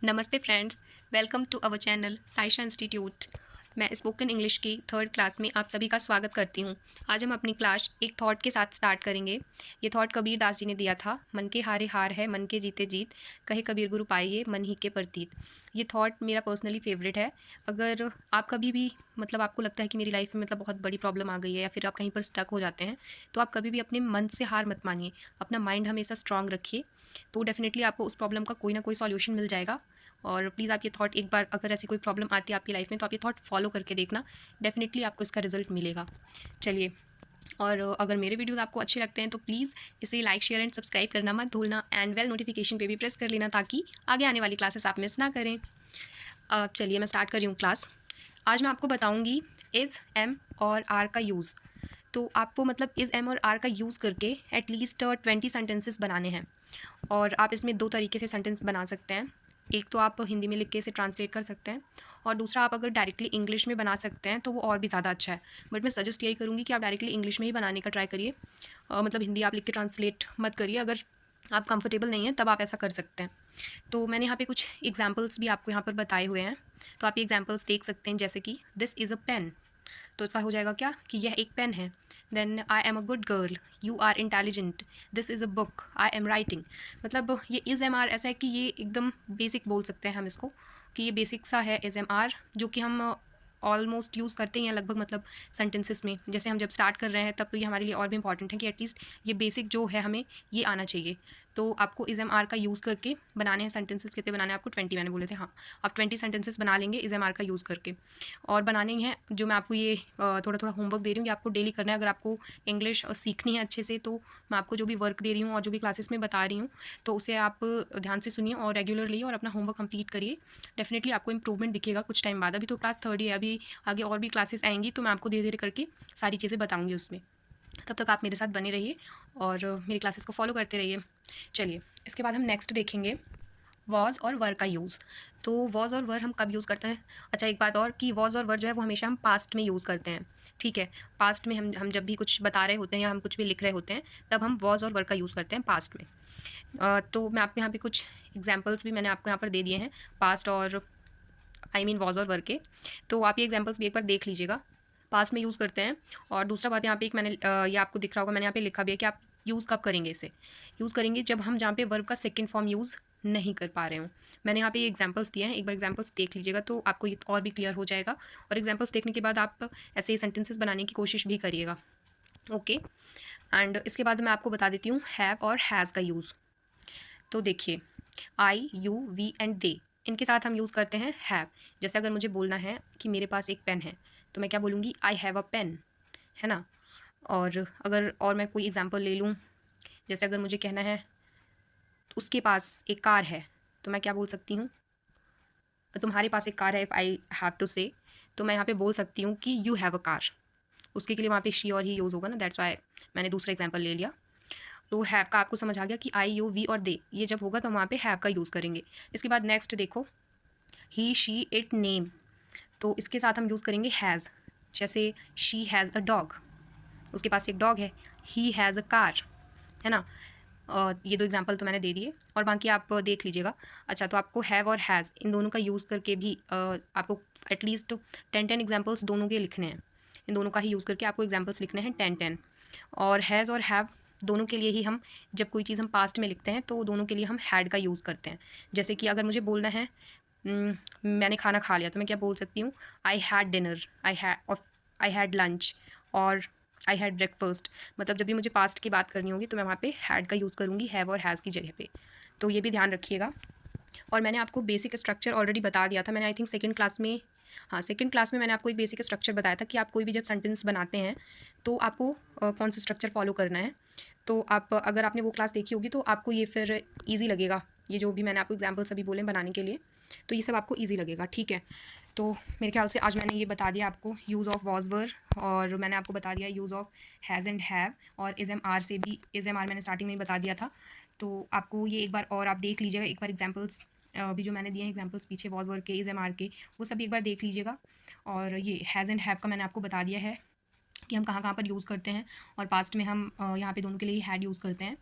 नमस्ते friends, welcome to our channel Saisha institute. मैं spoken English की थर्ड क्लास में आप सभी का स्वागत करती हूँ। आज हम अपनी क्लास एक थॉट के साथ स्टार्ट करेंगे। ये थॉट कबीर दास जी ने दिया था, मन के हारे हार है, मन के जीते जीत, कहे कबीर गुरु पाइए मन ही के प्रतीत। ये थॉट मेरा पर्सनली फेवरेट है। अगर आप कभी भी आपको लगता है कि मेरी लाइफ में बहुत बड़ी प्रॉब्लम आ गई है या फिर आप कहीं पर स्टक हो जाते हैं, तो आप कभी भी अपने मन से हार मत मानिए, अपना माइंड हमेशा स्ट्रांग रखिए, तो डेफिनेटली आपको उस प्रॉब्लम का कोई ना कोई सॉल्यूशन मिल जाएगा। और प्लीज़ आप ये थॉट एक बार, अगर ऐसी कोई प्रॉब्लम आती है आपकी लाइफ में, तो आप ये थॉट फॉलो करके देखना, डेफिनेटली आपको इसका रिजल्ट मिलेगा। चलिए, और अगर मेरे वीडियोस आपको अच्छे लगते हैं तो प्लीज़ इसे लाइक शेयर एंड सब्सक्राइब करना मत भूलना, एंड वेल नोटिफिकेशन पे भी प्रेस कर लेना ताकि आगे आने वाली क्लासेस आप मिस ना करें। चलिए मैं स्टार्ट कर रही हूँ क्लास। आज मैं आपको बताऊँगी इज़, एम और आर का यूज़। तो आपको इज़, एम और आर का यूज़ करके एटलीस्ट 20 सेंटेंसेस बनाने हैं। और आप इसमें दो तरीके से सेंटेंस बना सकते हैं। एक तो आप हिंदी में लिख के इसे ट्रांसलेट कर सकते हैं, और दूसरा आप अगर डायरेक्टली इंग्लिश में बना सकते हैं तो वो और भी ज़्यादा अच्छा है। बट मैं सजेस्ट यही करूँगी कि आप डायरेक्टली इंग्लिश में ही बनाने का ट्राई करिए। हिंदी आप लिख के ट्रांसलेट मत करिए। अगर आप कंफर्टेबल नहीं हैं तब आप ऐसा कर सकते हैं। तो मैंने यहाँ पे कुछ एग्जाम्पल्स भी आपको यहाँ पर बताए हुए हैं, तो आप ये एग्जाम्पल्स देख सकते हैं। जैसे कि दिस इज़ अ पेन, तो इसका हो जाएगा क्या कि यह एक पेन है। Then I am a good girl, you are intelligent, this is a book, I am writing. ये इज़ एम आर ऐसा है कि ये एकदम बेसिक बोल सकते हैं हम इसको, कि ये बेसिक सा है इज़ एम आर, जो कि हम ऑलमोस्ट यूज़ करते हैं लगभग सेंटेंसेस में। जैसे हम जब स्टार्ट कर रहे हैं तब तो ये हमारे लिए और भी इंपॉर्टेंट है कि एटलीस्ट ये बेसिक जो है हमें ये आना चाहिए। तो आपको इज़ एम आर का यूज़ करके बनाने हैं सेंटेंसेस। कितने बनाने हैं आपको? 20 मैंने बोले थे। हाँ, आप 20 सेंटेंसेस बना लेंगे इज़ एम आर का यूज़ करके। और बनाने ही हैं, जो मैं आपको ये थोड़ा थोड़ा होमवर्क दे रही हूँ, ये आपको डेली करना है। अगर आपको इंग्लिश सीखनी है अच्छे से, तो मैं आपको जो भी वर्क दे रही हूँ और जो भी क्लासेस में बता रही हूँ, तो उसे आप ध्यान से सुनिए और रेगुलरली और अपना होमवर्क कंप्लीट करिए। डेफिनेटली आपको इंप्रूवमेंट दिखेगा कुछ टाइम बाद। अभी तो क्लास थर्ड ही है, अभी आगे और भी क्लासेस आएंगी, तो मैं आपको धीरे धीरे करके सारी चीज़ें बताऊँगी उसमें। तब तक आप मेरे साथ बने रहिए और मेरी क्लासेस को फॉलो करते रहिए। चलिए, इसके बाद हम नेक्स्ट देखेंगे वॉज और वर का यूज़। तो वॉज और वर हम कब यूज़ करते हैं? अच्छा, एक बात और, कि वॉज और वर जो है वो हमेशा हम पास्ट में यूज़ करते हैं। ठीक है, पास्ट में हम जब भी कुछ बता रहे होते हैं या हम कुछ भी लिख रहे होते हैं, तब हम वॉज और वर का यूज़ करते हैं पास्ट में। तो मैं आपके यहाँ पे कुछ एग्जाम्पल्स भी मैंने आपको यहाँ पर दे दिए हैं, पास्ट और वॉज और वर के। तो आप ये एग्जाम्पल्स भी एक बार देख लीजिएगा। पास्ट में यूज़ करते हैं। और दूसरा बात, यहाँ पे एक मैंने ये आपको दिख रहा होगा, मैंने यहाँ पे लिखा भी है कि आप यूज़ कब करेंगे इसे। यूज़ करेंगे जब हम जहाँ पे वर्ब का सेकंड फॉर्म यूज़ नहीं कर पा रहे हों। मैंने यहाँ पे ये एग्जांपल्स दिए हैं, एक बार एग्जांपल्स देख लीजिएगा तो आपको ये और भी क्लियर हो जाएगा। और एग्जांपल्स देखने के बाद आप ऐसे सेंटेंसेस बनाने की कोशिश भी करिएगा। ओके, एंड इसके बाद मैं आपको बता देती हूँ हैव और हैज़ का यूज़। तो देखिए, आई, यू, वी एंड दे, इनके साथ हम यूज़ करते हैं हैव। जैसे अगर मुझे बोलना है कि मेरे पास एक पेन है, तो मैं क्या बोलूँगी? आई हैव अ पेन, है ना। और मैं कोई एग्जांपल ले लूँ, जैसे अगर मुझे कहना है उसके पास एक कार है, तो मैं क्या बोल सकती हूँ? तुम्हारे पास एक कार है, इफ़ आई हैव टू से, तो मैं यहाँ पे बोल सकती हूँ कि यू हैव अ कार। उसके लिए वहाँ पे शी और ही यूज़ होगा ना, दैट्स वाई मैंने दूसरा एग्जांपल ले लिया। तो हैव का आपको समझ आ गया कि आई, यू, वी और दे, ये जब होगा तो वहाँ पे हैव का यूज़ करेंगे। इसके बाद नेक्स्ट देखो, ही, शी, इट, नेम, तो इसके साथ हम यूज़ करेंगे हैज़। जैसे शी हैज़ अ डॉग, उसके पास एक डॉग है। ही हैज़ अ कार, है ना। ये दो एग्जांपल तो मैंने दे दिए, और बाकी आप देख लीजिएगा। अच्छा, तो आपको हैव और हैज़ इन दोनों का यूज़ करके भी आपको एटलीस्ट 10 एग्जांपल्स दोनों के लिखने हैं। इन दोनों का ही यूज़ करके आपको एग्जांपल्स लिखने हैं 10। और हैज़ और हैव दोनों के लिए ही हम, जब कोई चीज़ हम पास्ट में लिखते हैं तो दोनों के लिए हम हैड का यूज़ करते हैं। जैसे कि अगर मुझे बोलना है मैंने खाना खा लिया, तो मैं क्या बोल सकती हूँ? I had dinner, I had lunch, और आई हैड ब्रेकफास्ट। जब भी मुझे पास्ट की बात करनी होगी तो मैं वहाँ पे हैड का यूज़ करूँगी हैव और हैज़ की जगह पे। तो ये भी ध्यान रखिएगा। और मैंने आपको बेसिक स्ट्रक्चर ऑलरेडी बता दिया था, मैंने आई थिंक सेकंड क्लास में, हाँ सेकंड क्लास में मैंने आपको एक बेसिक स्ट्रक्चर बताया था कि आप कोई भी जब सेंटेंस बनाते हैं तो आपको कौन सा स्ट्रक्चर फॉलो करना है। तो आप, अगर आपने वो क्लास देखी होगी तो आपको ये फिर ईजी लगेगा। ये जो भी मैंने आपको एग्जाम्पल्स अभी बोले बनाने के लिए, तो ये सब आपको ईजी लगेगा। ठीक है, तो मेरे ख्याल से आज मैंने ये बता दिया आपको यूज़ ऑफ वॉज वर, और मैंने आपको बता दिया use of has and have, और इज़ एम आर से भी, इज़ एम आर मैंने स्टार्टिंग में ही बता दिया था। तो आपको ये एक बार और आप देख लीजिएगा, एक बार एग्जाम्पल्स अभी जो मैंने दिए हैं एग्जाम्पल्स पीछे वॉज वर के, इज़ एम आर के, वो सब एक बार देख लीजिएगा। और ये हैज़ एंड हैव का मैंने आपको बता दिया है कि हम कहाँ कहाँ पर यूज़ करते हैं, और पास्ट में हम यहाँ पे दोनों के लिए हैड यूज़ करते हैं।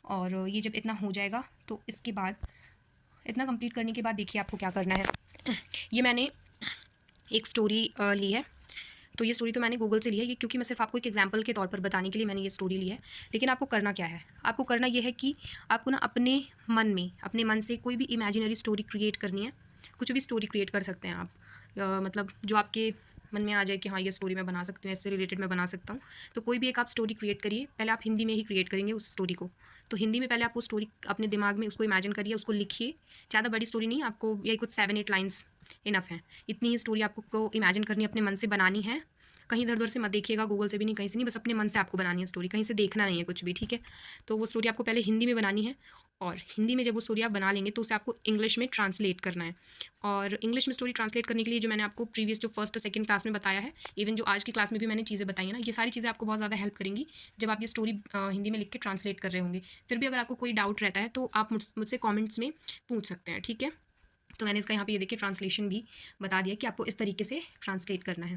और ये जब इतना हो जाएगा तो इसके बाद इतना कंप्लीट करने के बाद देखिए आपको क्या करना है। ये मैंने एक स्टोरी ली है। तो ये स्टोरी तो मैंने गूगल से ली है, ये क्योंकि मैं सिर्फ आपको एक एग्जांपल के तौर पर बताने के लिए मैंने ये स्टोरी ली है। लेकिन आपको करना क्या है, आपको करना ये है कि आपको ना अपने मन से कोई भी इमेजिनरी स्टोरी क्रिएट करनी है। कुछ भी स्टोरी क्रिएट कर सकते हैं आप, मतलब जो आपके मन में आ जाए कि हाँ ये स्टोरी मैं बना सकती हूँ, इससे रिलेटेड मैं बना सकता हूँ। तो कोई भी एक आप स्टोरी क्रिएट करिए। पहले आप हिंदी में ही क्रिएट करेंगे उस स्टोरी को। तो हिंदी में पहले आप वो स्टोरी अपने दिमाग में उसको इमेजिन करिए, उसको लिखिए। ज़्यादा बड़ी स्टोरी नहीं, आपको यही कुछ 7-8 लाइन्स इनफ है। इतनी ही स्टोरी आपको इमेजिन करनी है, अपने मन से बनानी है। कहीं इधर उधर से मत देखिएगा, गूगल से भी नहीं, कहीं से नहीं, बस अपने मन से आपको बनानी है स्टोरी, कहीं से देखना नहीं है कुछ भी, ठीक है। तो वो स्टोरी आपको पहले हिंदी में बनानी है, और हिंदी में जब वो स्टोरी आप बना लेंगे तो उसे आपको इंग्लिश में ट्रांसलेट करना है। और इंग्लिश में स्टोरी ट्रांसलेट करने के लिए जो मैंने आपको प्रीवियस जो फर्स्ट और सेकंड क्लास में बताया है, इवन जो आज की क्लास में भी मैंने चीज़ें बताई हैं ना, ये सारी चीज़ें आपको बहुत ज़्यादा हेल्प करेंगी जब आप ये स्टोरी हिंदी में लिख के ट्रांसलेट कर रहे होंगे। फिर भी अगर आपको कोई डाउट रहता है तो आप मुझसे कॉमेंट्स में पूछ सकते हैं, ठीक है। तो मैंने इसका यहाँ पे ये देखिए ट्रांसलेशन भी बता दिया कि आपको इस तरीके से ट्रांसलेट करना है।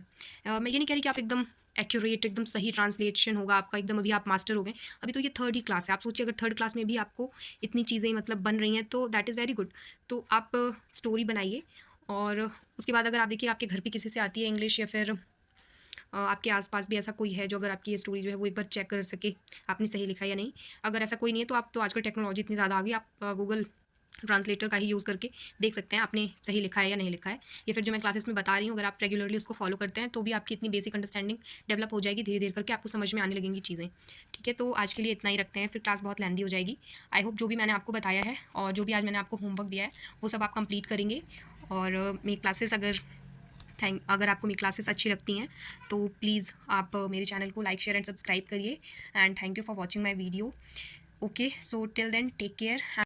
मैं ये नहीं कह रही कि आप एकदम एक्यूरेट, एकदम सही ट्रांसलेशन होगा आपका, एकदम अभी आप मास्टर हो गए। अभी तो ये थर्ड ही क्लास है। आप सोचिए अगर थर्ड क्लास में भी आपको इतनी चीज़ें मतलब बन रही हैं तो दैट इज़ वेरी गुड। तो आप स्टोरी बनाइए, और उसके बाद अगर आप देखिए आपके घर पे किसी से आती है इंग्लिश, या फिर आपके आसपास भी ऐसा कोई है जो अगर आपकी ये स्टोरी जो है वो एक बार चेक कर सके आपने सही लिखा है या नहीं। अगर ऐसा कोई नहीं है तो आप तो आजकल टेक्नोलॉजी इतनी ज़्यादा आ गई, आप गूगल ट्रांसलेटर का ही यूज़ करके देख सकते हैं आपने सही लिखा है या नहीं लिखा है। या फिर जो मैं क्लासेस में बता रही हूँ, अगर आप रेगुलरली उसको फॉलो करते हैं तो भी आपकी इतनी बेसिक अंडरस्टैंडिंग डेवलप हो जाएगी, धीरे धीरे करके आपको समझ में आने लगेंगी चीज़ें, ठीक है। तो आज के लिए इतना ही रखते हैं, फिर क्लास बहुत लेंदी हो जाएगी। आई होप जो भी मैंने आपको बताया है और जो भी आज मैंने आपको होमवर्क दिया है वो सब आप कंप्लीट करेंगे। और मेरी क्लासेस अगर आपको मेरी क्लासेस अच्छी लगती हैं तो प्लीज़ आप मेरे चैनल को लाइक, शेयर एंड सब्सक्राइब करिए। And thank you for watching my video. Okay, so till then take care.